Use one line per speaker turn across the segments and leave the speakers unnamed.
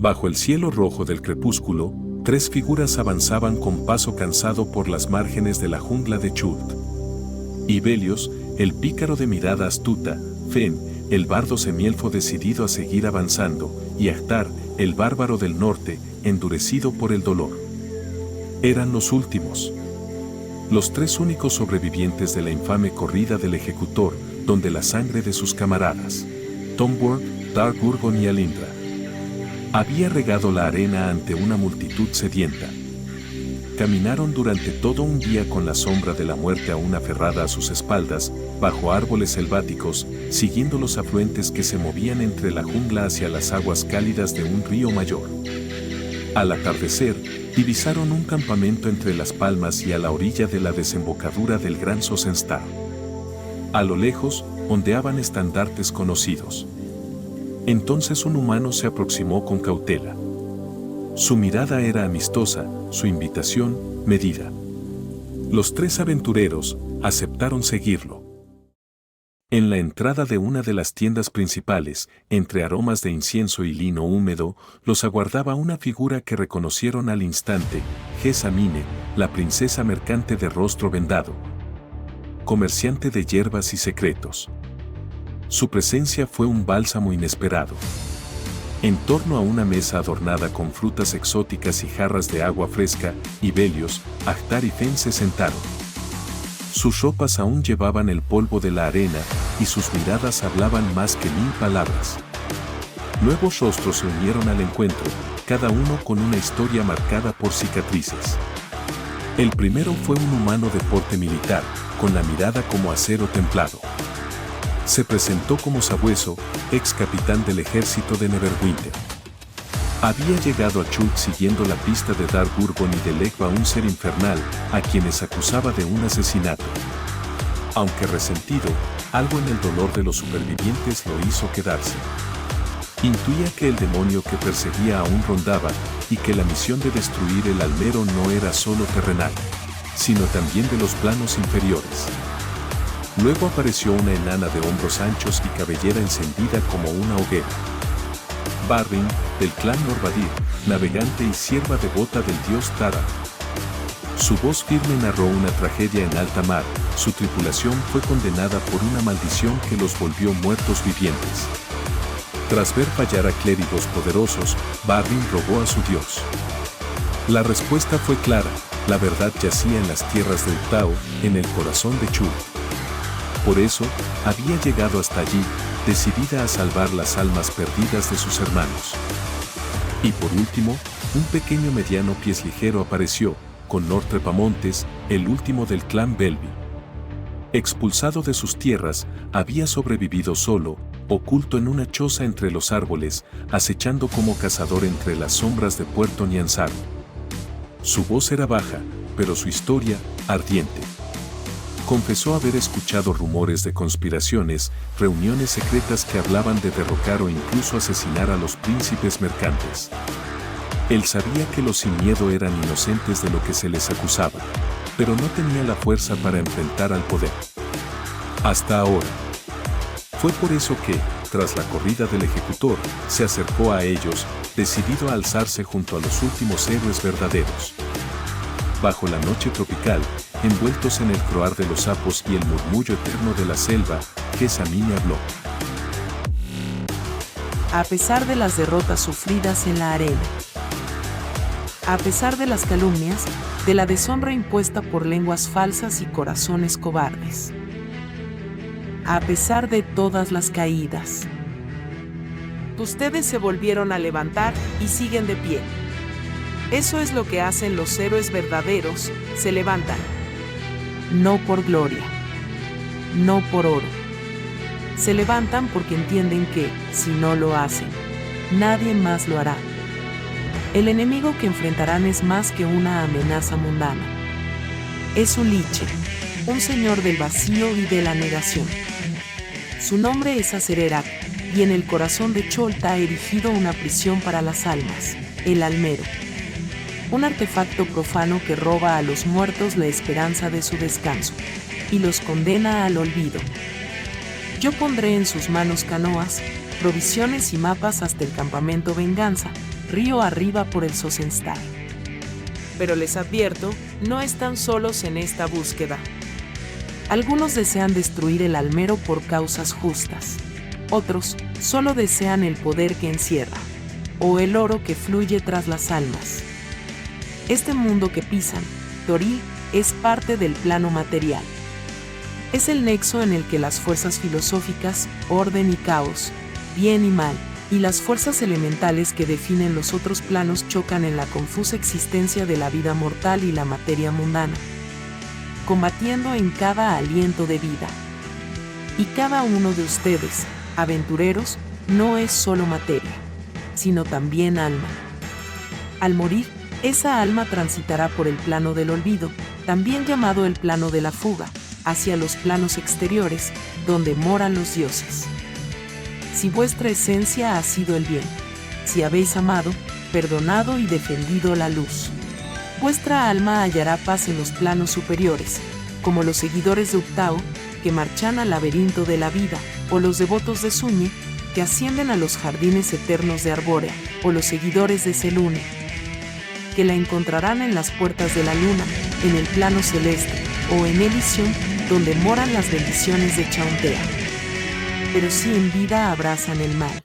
Bajo el cielo rojo del crepúsculo, tres figuras avanzaban con paso cansado por las márgenes de la jungla de Chult. Ibelios, el pícaro de mirada astuta, Fen, el bardo semielfo decidido a seguir avanzando, y Ahtar, el bárbaro del norte, endurecido por el dolor. Eran los últimos. Los tres únicos sobrevivientes de la infame corrida del ejecutor, donde la sangre de sus camaradas, Tomburg, Dark Urgon y Alindra, había regado la arena ante una multitud sedienta. Caminaron durante todo un día con la sombra de la muerte aún aferrada a sus espaldas, bajo árboles selváticos, siguiendo los afluentes que se movían entre la jungla hacia las aguas cálidas de un río mayor. Al atardecer, divisaron un campamento entre las palmas y a la orilla de la desembocadura del gran Sosenstar. A lo lejos, ondeaban estandartes conocidos. Entonces un humano se aproximó con cautela. Su mirada era amistosa, su invitación, medida. Los tres aventureros aceptaron seguirlo. En la entrada de una de las tiendas principales, entre aromas de incienso y lino húmedo, los aguardaba una figura que reconocieron al instante, Gesamine, la princesa mercante de rostro vendado, comerciante de hierbas y secretos. Su presencia fue un bálsamo inesperado. En torno a una mesa adornada con frutas exóticas y jarras de agua fresca, Ibelios, Ahtar y Fen se sentaron. Sus ropas aún llevaban el polvo de la arena y sus miradas hablaban más que 1000 palabras. Nuevos rostros se unieron al encuentro, cada uno con una historia marcada por cicatrices. El primero fue un humano de porte militar, con la mirada como acero templado. Se presentó como Sabueso, ex capitán del ejército de Neverwinter. Había llegado a Chult siguiendo la pista de Dark Urgon y de Legba, un ser infernal, a quienes acusaba de un asesinato. Aunque resentido, algo en el dolor de los supervivientes lo hizo quedarse. Intuía que el demonio que perseguía aún rondaba, y que la misión de destruir el almero no era solo terrenal, sino también de los planos inferiores. Luego apareció una enana de hombros anchos y cabellera encendida como una hoguera. Barrin, del clan Norvadir, navegante y sierva devota del dios Tara. Su voz firme narró una tragedia en alta mar, su tripulación fue condenada por una maldición que los volvió muertos vivientes. Tras ver fallar a clérigos poderosos, Barrin rogó a su dios. La respuesta fue clara, la verdad yacía en las tierras del Tao, en el corazón de Chult. Por eso, había llegado hasta allí, decidida a salvar las almas perdidas de sus hermanos. Y por último, un pequeño mediano pies ligero apareció, con Nortrepamontes, el último del clan Belvi. Expulsado de sus tierras, había sobrevivido solo, oculto en una choza entre los árboles, acechando como cazador entre las sombras de Puerto Nianzaro. Su voz era baja, pero su historia, ardiente. Confesó haber escuchado rumores de conspiraciones, reuniones secretas que hablaban de derrocar o incluso asesinar a los príncipes mercantes. Él sabía que los sin miedo eran inocentes de lo que se les acusaba, pero no tenía la fuerza para enfrentar al poder. Hasta ahora. Fue por eso que, tras la corrida del ejecutor, se acercó a ellos, decidido a alzarse junto a los últimos héroes verdaderos. Bajo la noche tropical, envueltos en el croar de los sapos y el murmullo eterno de la selva, Gesamine habló.
A pesar de las derrotas sufridas en la arena, a pesar de las calumnias, de la deshonra impuesta por lenguas falsas y corazones cobardes, a pesar de todas las caídas, ustedes se volvieron a levantar y siguen de pie. Eso es lo que hacen los héroes verdaderos, se levantan. No por gloria, no por oro. Se levantan porque entienden que, si no lo hacen, nadie más lo hará. El enemigo que enfrentarán es más que una amenaza mundana. Es un liche, un señor del vacío y de la negación. Su nombre es Acererak, y en el corazón de Chult ha erigido una prisión para las almas, el almero. Un artefacto profano que roba a los muertos la esperanza de su descanso, y los condena al olvido. Yo pondré en sus manos canoas, provisiones y mapas hasta el campamento Venganza, río arriba por el Sosenstar. Pero les advierto, no están solos en esta búsqueda. Algunos desean destruir el almero por causas justas. Otros solo desean el poder que encierra, o el oro que fluye tras las almas. Este mundo que pisan, Toril, es parte del plano material. Es el nexo en el que las fuerzas filosóficas, orden y caos, bien y mal, y las fuerzas elementales que definen los otros planos chocan en la confusa existencia de la vida mortal y la materia mundana, combatiendo en cada aliento de vida. Y cada uno de ustedes, aventureros, no es solo materia, sino también alma. Al morir, esa alma transitará por el plano del olvido, también llamado el plano de la fuga, hacia los planos exteriores, donde moran los dioses. Si vuestra esencia ha sido el bien, si habéis amado, perdonado y defendido la luz, vuestra alma hallará paz en los planos superiores, como los seguidores de Uktao, que marchan al laberinto de la vida, o los devotos de Suñe, que ascienden a los jardines eternos de Arbórea, o los seguidores de Selune, que la encontrarán en las puertas de la luna, en el plano celeste, o en Elysium, donde moran las bendiciones de Chauntea. Pero si en vida abrazan el mal,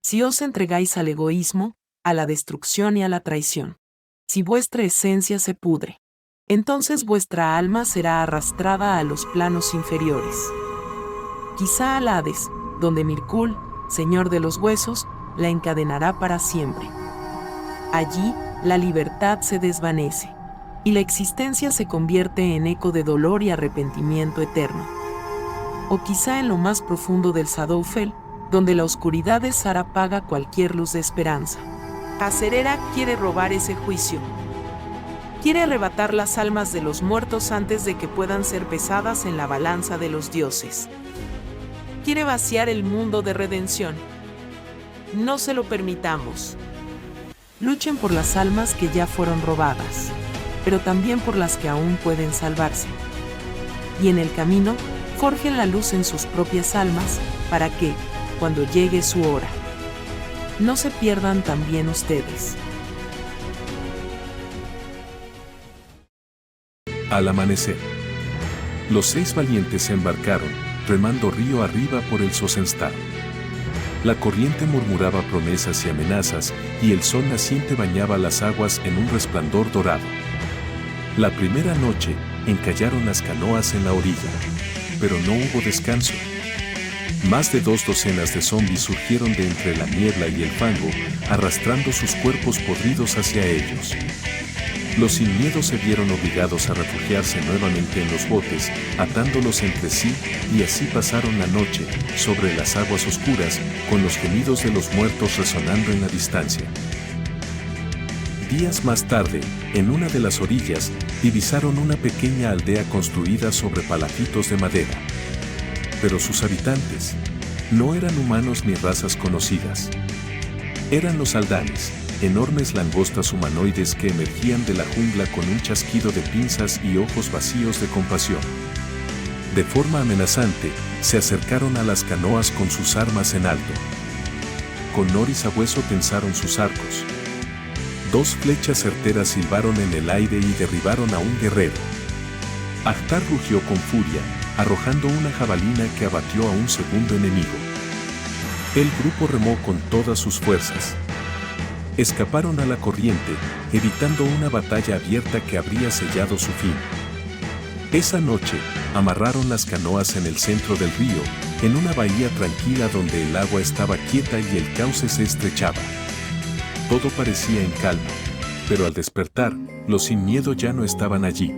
si os entregáis al egoísmo, a la destrucción y a la traición, si vuestra esencia se pudre, entonces vuestra alma será arrastrada a los planos inferiores. Quizá al Hades, donde Mirkul, señor de los huesos, la encadenará para siempre. Allí, la libertad se desvanece, y la existencia se convierte en eco de dolor y arrepentimiento eterno. O quizá en lo más profundo del Shadowfell, donde la oscuridad de Sara apaga cualquier luz de esperanza. Acerera quiere robar ese juicio. Quiere arrebatar las almas de los muertos antes de que puedan ser pesadas en la balanza de los dioses. Quiere vaciar el mundo de redención. No se lo permitamos. Luchen por las almas que ya fueron robadas, pero también por las que aún pueden salvarse. Y en el camino, forjen la luz en sus propias almas, para que, cuando llegue su hora, no se pierdan también ustedes.
Al amanecer, los 6 valientes se embarcaron, remando río arriba por el Sosenstar. La corriente murmuraba promesas y amenazas, y el sol naciente bañaba las aguas en un resplandor dorado. La primera noche, encallaron las canoas en la orilla, pero no hubo descanso. Más de 2 docenas de zombis surgieron de entre la niebla y el fango, arrastrando sus cuerpos podridos hacia ellos. Los sin miedo se vieron obligados a refugiarse nuevamente en los botes, atándolos entre sí, y así pasaron la noche, sobre las aguas oscuras, con los gemidos de los muertos resonando en la distancia. Días más tarde, en una de las orillas, divisaron una pequeña aldea construida sobre palafitos de madera. Pero sus habitantes no eran humanos ni razas conocidas. Eran los Aldanis, enormes langostas humanoides que emergían de la jungla con un chasquido de pinzas y ojos vacíos de compasión. De forma amenazante, se acercaron a las canoas con sus armas en alto. Con Noris a hueso tensaron sus arcos. 2 flechas certeras silbaron en el aire y derribaron a un guerrero. Ahtar rugió con furia, arrojando una jabalina que abatió a un segundo enemigo. El grupo remó con todas sus fuerzas. Escaparon a la corriente, evitando una batalla abierta que habría sellado su fin. Esa noche, amarraron las canoas en el centro del río, en una bahía tranquila donde el agua estaba quieta y el cauce se estrechaba. Todo parecía en calma, pero al despertar, los sin miedo ya no estaban allí.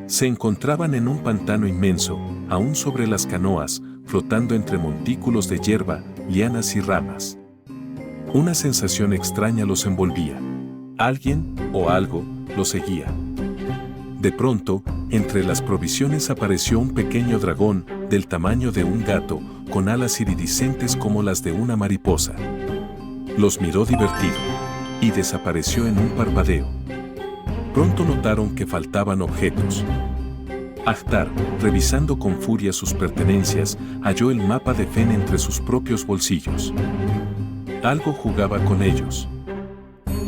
Se encontraban en un pantano inmenso, aún sobre las canoas, flotando entre montículos de hierba, lianas y ramas. Una sensación extraña los envolvía. Alguien, o algo, los seguía. De pronto, entre las provisiones apareció un pequeño dragón, del tamaño de un gato, con alas iridiscentes como las de una mariposa. Los miró divertido, y desapareció en un parpadeo. Pronto notaron que faltaban objetos. Ahtar, revisando con furia sus pertenencias, halló el mapa de Fen entre sus propios bolsillos. Algo jugaba con ellos.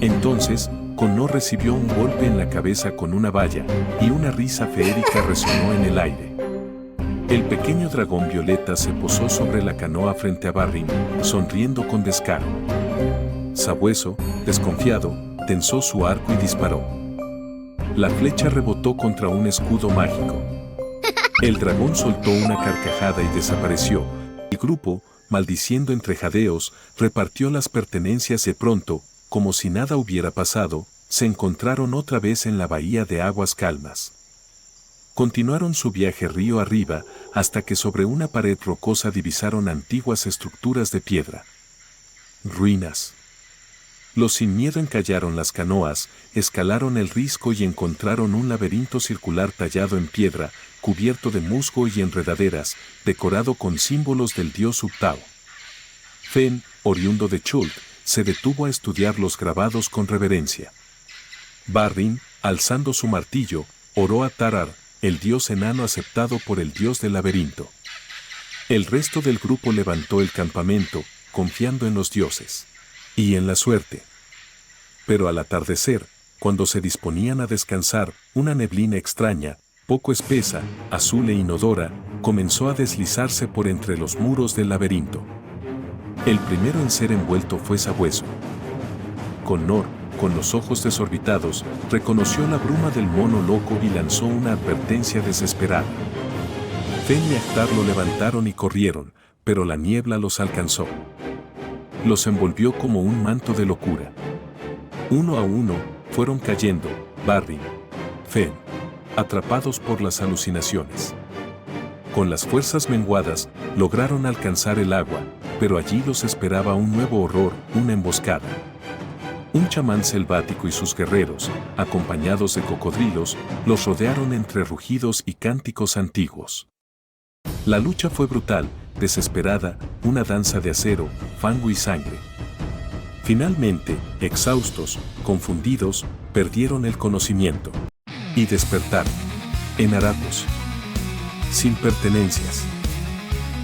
Entonces, Connor recibió un golpe en la cabeza con una valla, y una risa feérica resonó en el aire. El pequeño dragón violeta se posó sobre la canoa frente a Barrin, sonriendo con descaro. Sabueso, desconfiado, tensó su arco y disparó. La flecha rebotó contra un escudo mágico. El dragón soltó una carcajada y desapareció. El grupo, maldiciendo entre jadeos, repartió las pertenencias y pronto, como si nada hubiera pasado, se encontraron otra vez en la bahía de aguas calmas. Continuaron su viaje río arriba, hasta que sobre una pared rocosa divisaron antiguas estructuras de piedra. Ruinas. Los sin miedo encallaron las canoas, escalaron el risco y encontraron un laberinto circular tallado en piedra, cubierto de musgo y enredaderas, decorado con símbolos del dios Uptao. Fen, oriundo de Chult, se detuvo a estudiar los grabados con reverencia. Barrin, alzando su martillo, oró a Tarar, el dios enano aceptado por el dios del laberinto. El resto del grupo levantó el campamento, confiando en los dioses y en la suerte. Pero al atardecer, cuando se disponían a descansar, una neblina extraña, poco espesa, azul e inodora, comenzó a deslizarse por entre los muros del laberinto. El primero en ser envuelto fue Sabueso. Connor, con los ojos desorbitados, reconoció la bruma del mono loco y lanzó una advertencia desesperada. Fen y Actar lo levantaron y corrieron, pero la niebla los alcanzó. Los envolvió como un manto de locura. Uno a uno, fueron cayendo, Barrin, Fen, atrapados por las alucinaciones. Con las fuerzas menguadas, lograron alcanzar el agua, pero allí los esperaba un nuevo horror, una emboscada. Un chamán selvático y sus guerreros, acompañados de cocodrilos, los rodearon entre rugidos y cánticos antiguos. La lucha fue brutal, desesperada, una danza de acero, fango y sangre. Finalmente, exhaustos, confundidos, perdieron el conocimiento. Y despertaron. En harapos. Sin pertenencias.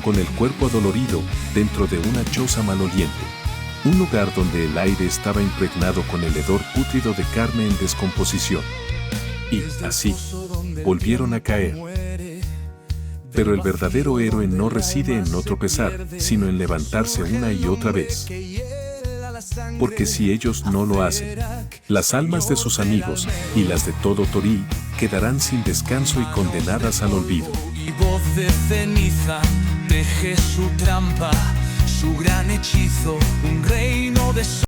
Con el cuerpo adolorido, dentro de una choza maloliente. Un lugar donde el aire estaba impregnado con el hedor pútrido de carne en descomposición. Y, así, volvieron a caer. Pero el verdadero héroe no reside en no tropezar, sino en levantarse una y otra vez. Porque si ellos no lo hacen, las almas de sus amigos y las de todo Toril quedarán sin descanso y condenadas al olvido.
Y voz de ceniza teje su trampa, su gran hechizo, un reino de